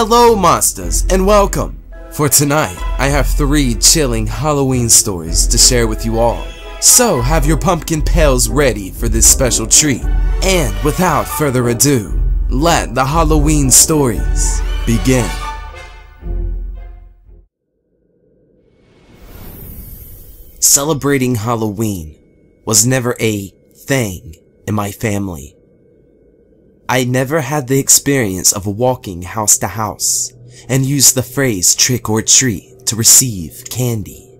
Hello monsters, and welcome! For tonight, I have 3 chilling Halloween stories to share with you all. So have your pumpkin pails ready for this special treat. And without further ado, let the Halloween stories begin. Celebrating Halloween was never a thing in my family. I never had the experience of walking house to house and used the phrase trick or treat to receive candy.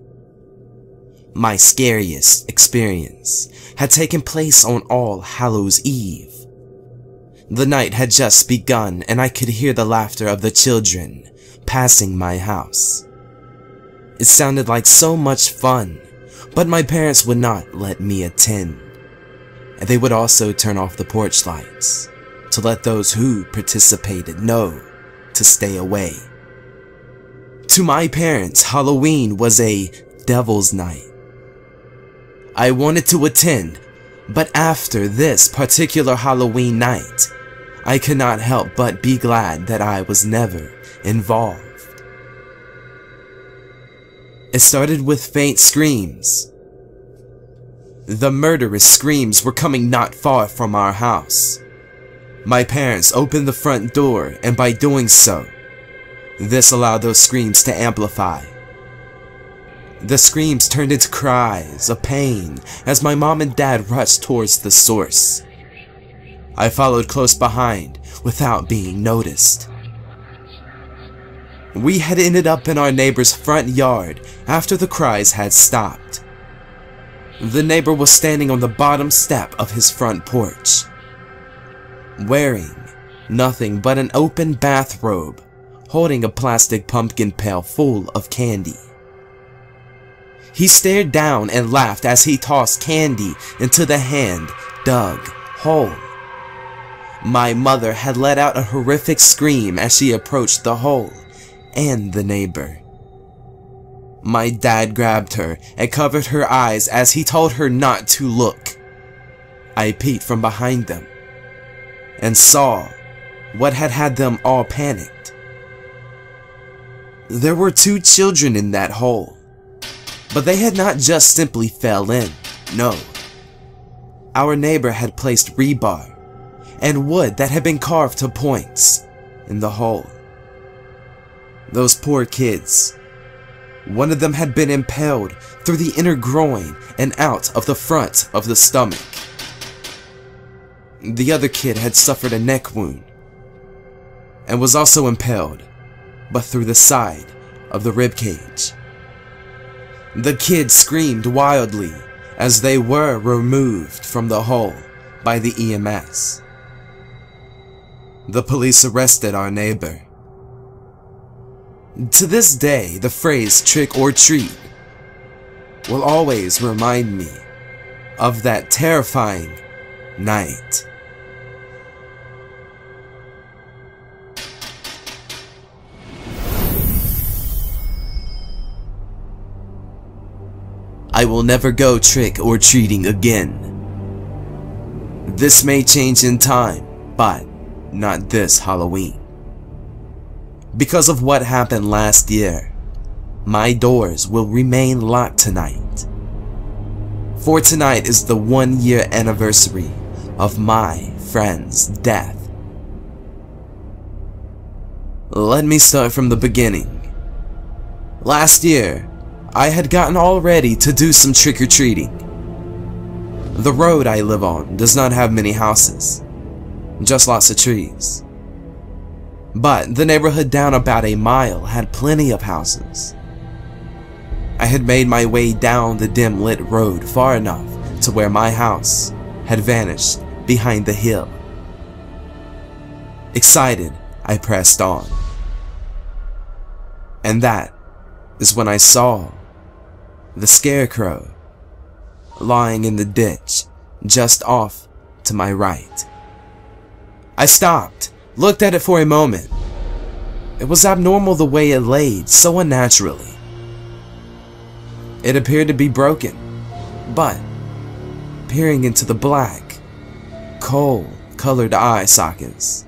My scariest experience had taken place on All Hallows Eve. The night had just begun and I could hear the laughter of the children passing my house. It sounded like so much fun, but my parents would not let me attend. And they would also turn off the porch lights to let those who participated know to stay away. To my parents, Halloween was a devil's night. I wanted to attend, but after this particular Halloween night, I could not help but be glad that I was never involved. It started with faint screams. The murderous screams were coming not far from our house. My parents opened the front door, and by doing so, this allowed those screams to amplify. The screams turned into cries of pain as my mom and dad rushed towards the source. I followed close behind without being noticed. We had ended up in our neighbor's front yard after the cries had stopped. The neighbor was standing on the bottom step of his front porch, wearing nothing but an open bathrobe, holding a plastic pumpkin pail full of candy. He stared down and laughed as he tossed candy into the hand-dug hole. My mother had let out a horrific scream as she approached the hole and the neighbor. My dad grabbed her and covered her eyes as he told her not to look. I peeked from behind them and saw what had them all panicked. There were 2 children in that hole, but they had not just simply fell in, no. Our neighbor had placed rebar and wood that had been carved to points in the hole. Those poor kids. One of them had been impaled through the inner groin and out of the front of the stomach. The other kid had suffered a neck wound and was also impaled, but through the side of the rib cage. The kids screamed wildly as they were removed from the hole by the EMS. The police arrested our neighbor. To this day, the phrase trick or treat will always remind me of that terrifying night. I will never go trick or treating again. This may change in time, but not this Halloween. Because of what happened last year, my doors will remain locked tonight. For tonight is the 1-year anniversary of my friend's death. Let me start from the beginning. Last year, I had gotten all ready to do some trick-or-treating. The road I live on does not have many houses, just lots of trees. But the neighborhood down about a mile had plenty of houses. I had made my way down the dim lit road far enough to where my house had vanished behind the hill. Excited, I pressed on. And that is when I saw the scarecrow lying in the ditch just off to my right. I stopped, looked at it for a moment. It was abnormal the way it laid so unnaturally. It appeared to be broken, but peering into the black, coal-colored eye sockets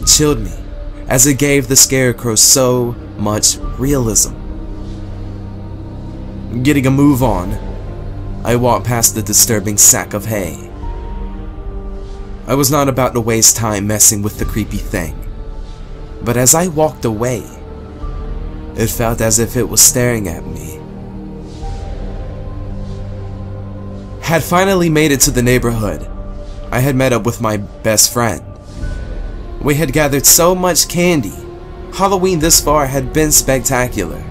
chilled me as it gave the scarecrow so much realism. Getting a move on, I walked past the disturbing sack of hay. I was not about to waste time messing with the creepy thing, but as I walked away, it felt as if it was staring at me. Had finally made it to the neighborhood. I had met up with my best friend. We had gathered so much candy. Halloween this far had been spectacular.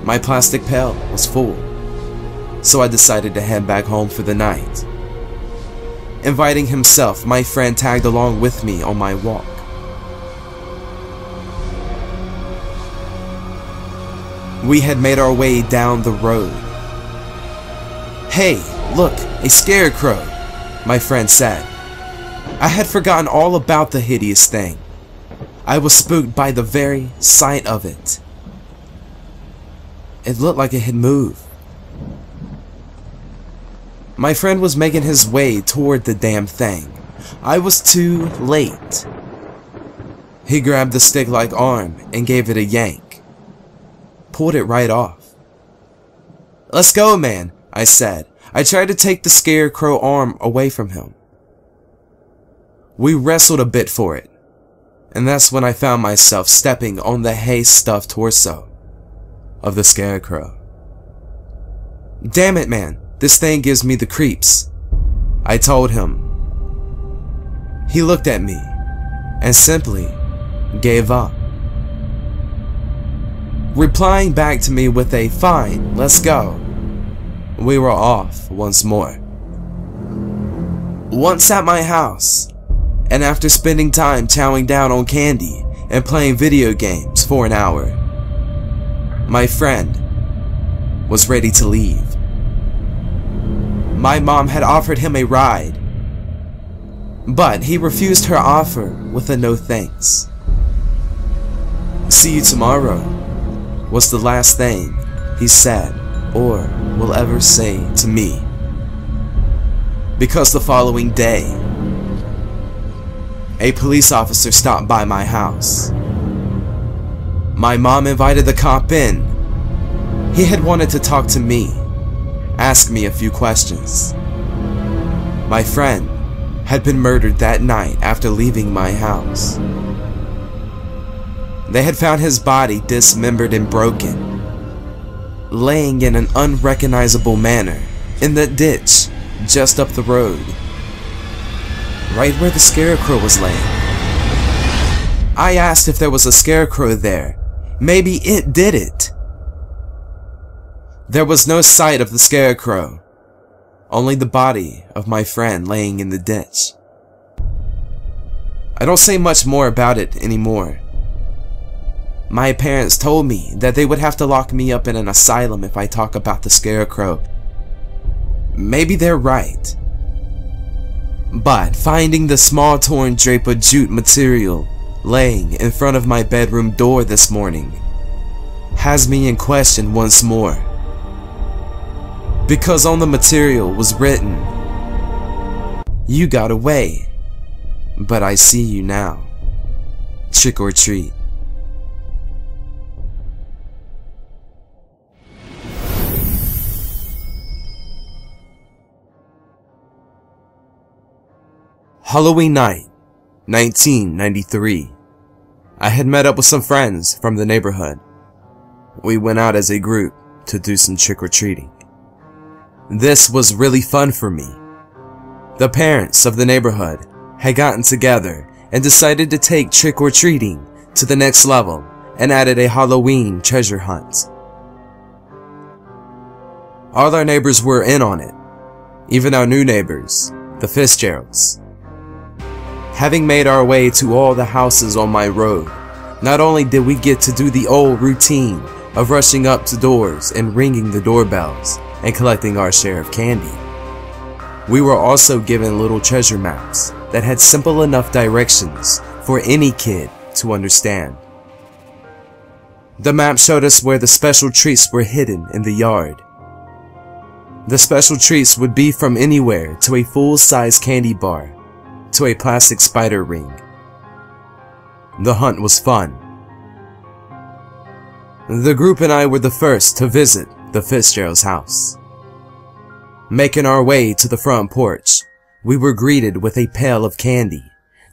My plastic pail was full, so I decided to head back home for the night. Inviting himself, my friend tagged along with me on my walk. We had made our way down the road. "Hey, look, a scarecrow," my friend said. I had forgotten all about the hideous thing. I was spooked by the very sight of it. It looked like it had moved. My friend was making his way toward the damn thing. I was too late. He grabbed the stick-like arm and gave it a yank. Pulled it right off. "Let's go, man," I said. I tried to take the scarecrow arm away from him. We wrestled a bit for it, and that's when I found myself stepping on the hay-stuffed torso of the scarecrow. "Damn it, man, this thing gives me the creeps," I told him. He looked at me and simply gave up, replying back to me with a "Fine, let's go." We were off once more. Once at my house, and after spending time chowing down on candy and playing video games for an hour, my friend was ready to leave. My mom had offered him a ride, but he refused her offer with a no thanks. "See you tomorrow," was the last thing he said or will ever say to me. Because the following day, a police officer stopped by my house. My mom invited the cop in. He had wanted to talk to me, ask me a few questions. My friend had been murdered that night after leaving my house. They had found his body dismembered and broken, laying in an unrecognizable manner in the ditch just up the road, right where the scarecrow was laying. I asked if there was a scarecrow there. Maybe it did it. There was no sight of the scarecrow, only the body of my friend laying in the ditch. I don't say much more about it anymore. My parents told me that they would have to lock me up in an asylum if I talk about the scarecrow. Maybe they're right. But finding the small torn drape of jute material laying in front of my bedroom door this morning has me in question once more. Because on the material was written, "You got away, but I see you now. Trick or treat." Halloween night, 1993. I had met up with some friends from the neighborhood. We went out as a group to do some trick-or-treating. This was really fun for me. The parents of the neighborhood had gotten together and decided to take trick-or-treating to the next level and added a Halloween treasure hunt. All our neighbors were in on it, even our new neighbors, the Fitzgeralds. Having made our way to all the houses on my road, not only did we get to do the old routine of rushing up to doors and ringing the doorbells and collecting our share of candy, we were also given little treasure maps that had simple enough directions for any kid to understand. The map showed us where the special treats were hidden in the yard. The special treats would be from anywhere to a full-size candy bar to a plastic spider ring. The hunt was fun. The group and I were the first to visit the Fitzgerald's house. Making our way to the front porch, we were greeted with a pail of candy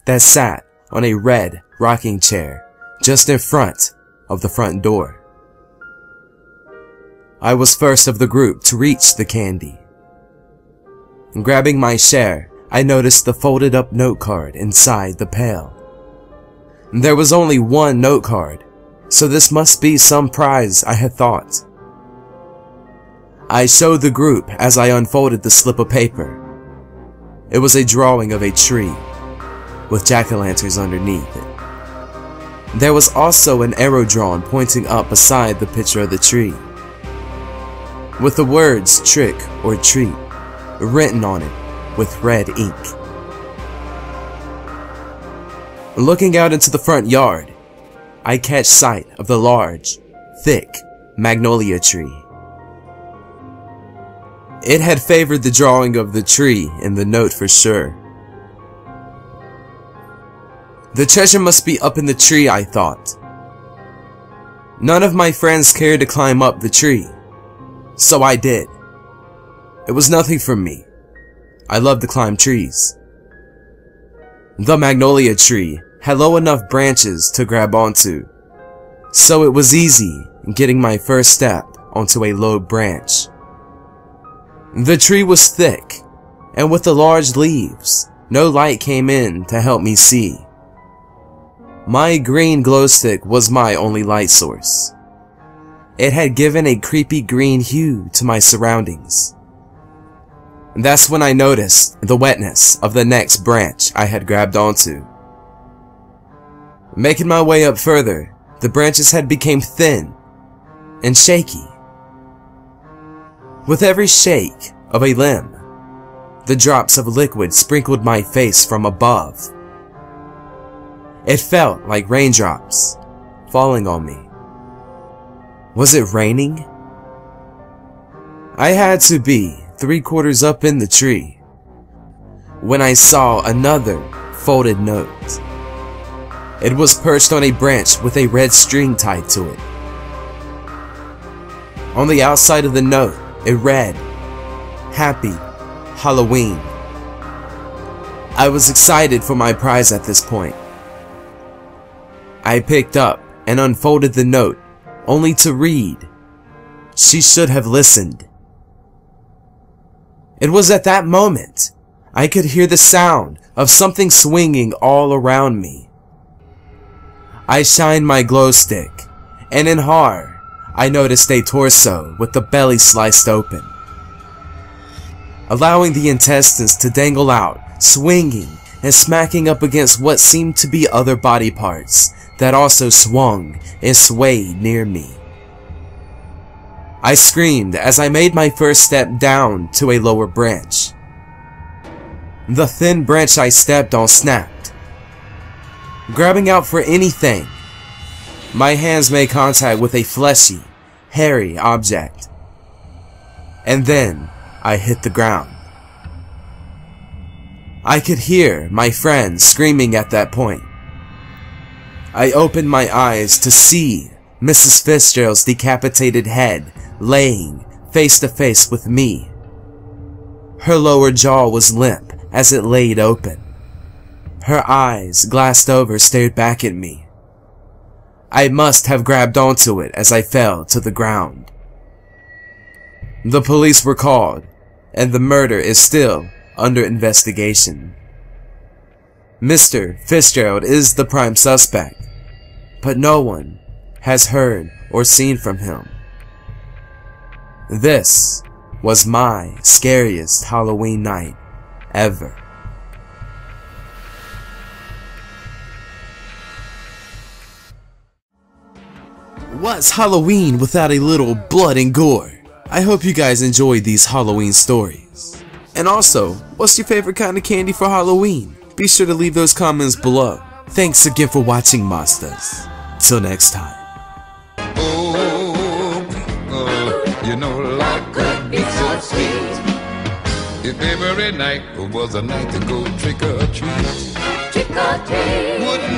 that sat on a red rocking chair just in front of the front door. I was first of the group to reach the candy. Grabbing my share, I noticed the folded up note card inside the pail. There was only one note card, so this must be some prize, I had thought. I showed the group as I unfolded the slip of paper. It was a drawing of a tree, with jack-o'-lanterns underneath it. There was also an arrow drawn pointing up beside the picture of the tree, with the words trick or treat written on it with red ink. Looking out into the front yard, I catch sight of the large, thick magnolia tree. It had favored the drawing of the tree in the note for sure. The treasure must be up in the tree, I thought. None of my friends cared to climb up the tree, so I did. It was nothing for me. I love to climb trees. The magnolia tree had low enough branches to grab onto, so it was easy getting my first step onto a low branch. The tree was thick, and with the large leaves, no light came in to help me see. My green glow stick was my only light source. It had given a creepy green hue to my surroundings. That's when I noticed the wetness of the next branch I had grabbed onto. Making my way up further, the branches had become thin and shaky. With every shake of a limb, the drops of liquid sprinkled my face from above. It felt like raindrops falling on me. Was it raining? I had to be 3/4 up in the tree when I saw another folded note. It was perched on a branch with a red string tied to it. On the outside of the note, it read, "Happy Halloween." I was excited for my prize at this point. I picked up and unfolded the note, only to read, "She should have listened." It was at that moment I could hear the sound of something swinging all around me. I shined my glow stick, and in horror, I noticed a torso with the belly sliced open, allowing the intestines to dangle out, swinging and smacking up against what seemed to be other body parts that also swung and swayed near me. I screamed as I made my first step down to a lower branch. The thin branch I stepped on snapped. Grabbing out for anything, my hands made contact with a fleshy, hairy object. And then I hit the ground. I could hear my friends screaming at that point. I opened my eyes to see Mrs. Fitzgerald's decapitated head laying face to face with me. Her lower jaw was limp as it laid open. Her eyes, glassed over, stared back at me. I must have grabbed onto it as I fell to the ground. The police were called, and the murder is still under investigation. Mr. Fitzgerald is the prime suspect, but no one has heard or seen from him. This was my scariest Halloween night ever. What's Halloween without a little blood and gore? I hope you guys enjoyed these Halloween stories. And also, what's your favorite kind of candy for Halloween? Be sure to leave those comments below. Thanks again for watching, monsters. Till next time. You know life could be so sweet if every night was a night to go trick or treat. Trick or treat.